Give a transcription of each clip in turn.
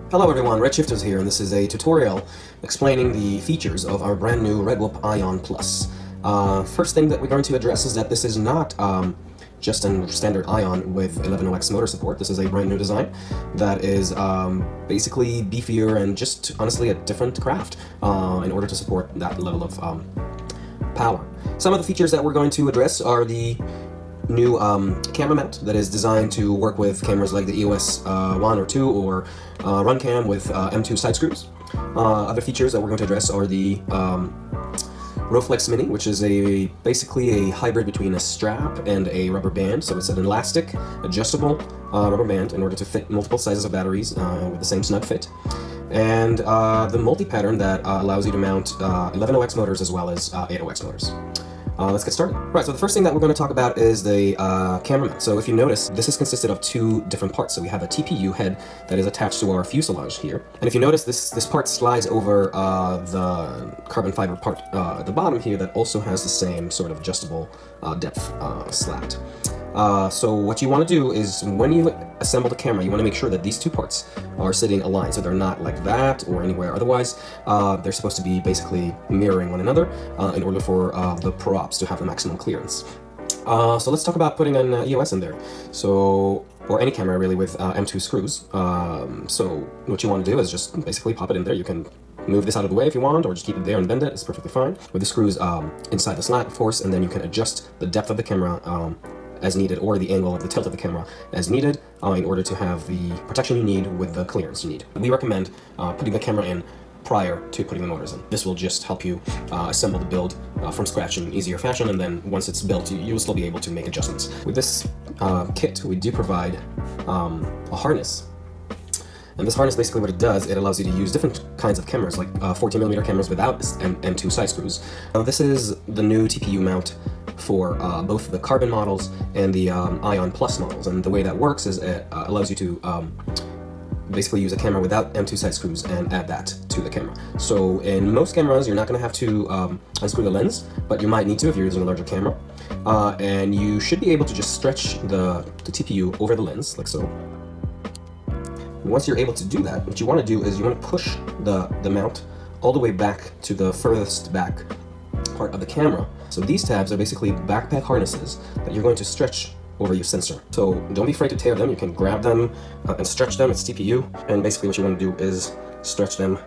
Hello everyone, Redshifters here, and this is a tutorial explaining the features of our brand new R3DWhoop Ion Plus. First thing that we're going to address is that this is not just a standard Ion with 11.0x motor support. This is a brand new design that is basically beefier and just honestly a different craft in order to support that level of power. Some of the features that we're going to address are the new camera mount that is designed to work with cameras like the EOS 1 or 2 or RunCam with M2 side screws. Other features that we're going to address are the Roflex Mini, which is basically a hybrid between a strap and a rubber band. So it's an elastic, adjustable rubber band in order to fit multiple sizes of batteries with the same snug fit. And the multi-pattern that allows you to mount 11.0x motors as well as 8.0x motors. Let's get started. Right, so the first thing that we're going to talk about is the camera mount. So if you notice, this is consisted of two different parts. So we have a TPU head that is attached to our fuselage here. And if you notice, this part slides over the carbon fiber part at the bottom here that also has the same sort of adjustable depth slat. So what you want to do is when you assemble the camera, you want to make sure that these two parts are sitting aligned, so they're not like that or anywhere otherwise. They're supposed to be basically mirroring one another in order for the props to have the maximum clearance. So let's talk about putting an EOS in there. Or any camera really with M2 screws. So what you want to do is just basically pop it in there. You can move this out of the way if you want, or just keep it there and bend it. It's perfectly fine. With the screws inside the slat, of course, and then you can adjust the depth of the camera as needed, or the angle of the tilt of the camera as needed in order to have the protection you need with the clearance you need. We recommend putting the camera in prior to putting the motors in. This will just help you assemble the build from scratch in an easier fashion, and then once it's built, you'll still be able to make adjustments. With this kit, we do provide a harness. And this harness, basically what it does, it allows you to use different kinds of cameras, like 14mm cameras without M2 side screws. This is the new TPU mount for both the carbon models and the Ion Plus models. And the way that works is it allows you to basically use a camera without M2 side screws and add that to the camera. So in most cameras, you're not going to have to unscrew the lens, but you might need to if you're using a larger camera. And you should be able to just stretch the TPU over the lens, like so. Once you're able to do that, what you want to do is you want to push the mount all the way back to the furthest back part of the camera. So these tabs are basically backpack harnesses that you're going to stretch over your sensor. So don't be afraid to tear them. You can grab them and stretch them. It's TPU. And basically what you want to do is stretch them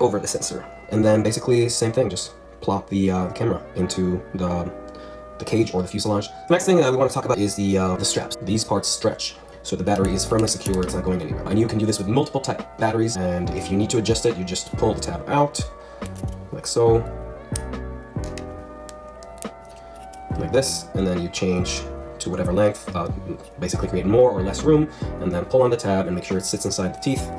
over the sensor. And then basically same thing, just plop the camera into the cage or the fuselage. The next thing that we want to talk about is the straps. These parts stretch, so the battery is firmly secure, it's not going anywhere. And you can do this with multiple type batteries, and if you need to adjust it, you just pull the tab out, like so, like this, and then you change to whatever length, basically create more or less room, and then pull on the tab and make sure it sits inside the teeth.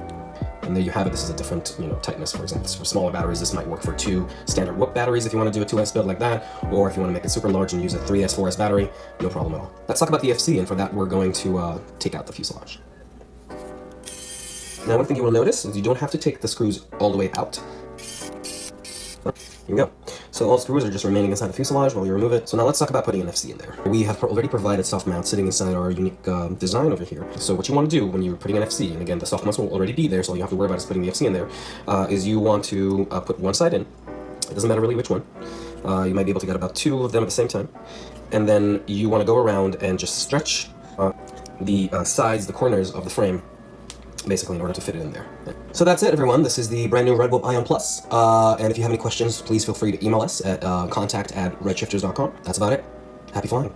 And there you have it. This is a different, tightness. For example, for smaller batteries, this might work for 2 standard Whoop batteries if you want to do a 2S build like that, or if you want to make it super large and use a 3S, 4S battery, no problem at all. Let's talk about the FC, and for that we're going to take out the fuselage. Now one thing you will notice is you don't have to take the screws all the way out. Here we go. So all screws are just remaining inside the fuselage while you remove it. So now let's talk about putting an FC in there. We have already provided soft mounts sitting inside our unique design over here. So what you want to do when you're putting an FC, and again the soft mounts will already be there, so all you have to worry about is putting the FC in there, is you want to put one side in. It doesn't matter really which one. You might be able to get about 2 of them at the same time. And then you want to go around and just stretch the sides, the corners of the frame, basically in order to fit it in there. So that's it, everyone. This is the brand new R3DWhoop Ion Plus. And if you have any questions, please feel free to email us at contact@redshifters.com. That's about it. Happy flying.